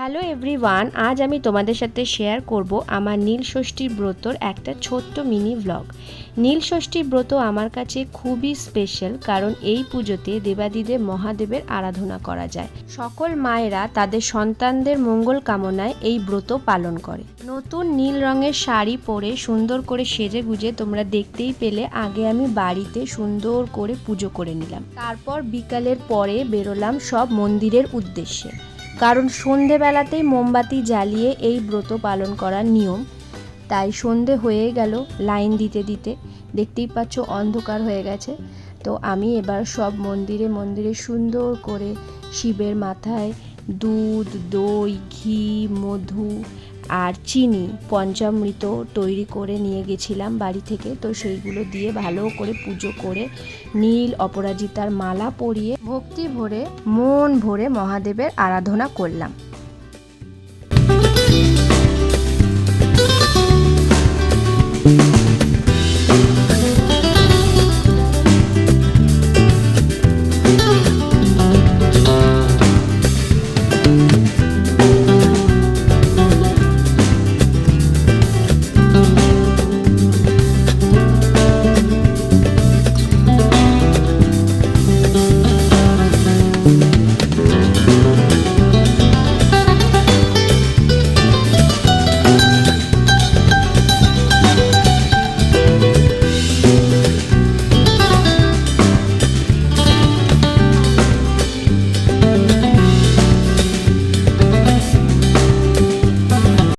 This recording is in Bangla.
হ্যালো এভরিওয়ান, আজ আমি তোমাদের সাথে শেয়ার করব আমার নীল ষষ্ঠীর ব্রতর একটা ছোট্ট মিনি ভ্লগ। নীল ষষ্ঠীর ব্রত আমার কাছে খুবই স্পেশাল, কারণ এই পুজোতে দেবাদিদেব মহাদেবের আরাধনা করা যায়। সকল মায়েরা তাদের সন্তানদের মঙ্গল কামনায় এই ব্রত পালন করে। নতুন নীল রঙের শাড়ি পরে সুন্দর করে সেজে গুজে তোমরা দেখতেই পেলে, আগে আমি বাড়িতে সুন্দর করে পুজো করে নিলাম। তারপর বিকালের পরে বেরোলাম সব মন্দিরের উদ্দেশ্যে, কারণ সন্ধেবেলাতেই মোমবাতি জ্বালিয়ে এই ব্রত পালন করার নিয়ম। তাই সন্ধে হয়ে গেল, লাইন দিতে দিতে দেখতেই পাচ্ছ অন্ধকার হয়ে গেছে। তো আমি এবার সব মন্দিরে মন্দিরে সুন্দর করে শিবের মাথায় দুধ, দই, ঘি, মধু আর চিনি, পঞ্চামৃত তৈরি করে নিয়ে গেছিলাম বাড়ি থেকে। তো সেইগুলো দিয়ে ভালো করে পুজো করে নীল অপরাজিতার মালা পরিয়ে ভক্তি ভরে মন ভরে মহাদেবের আরাধনা করলাম।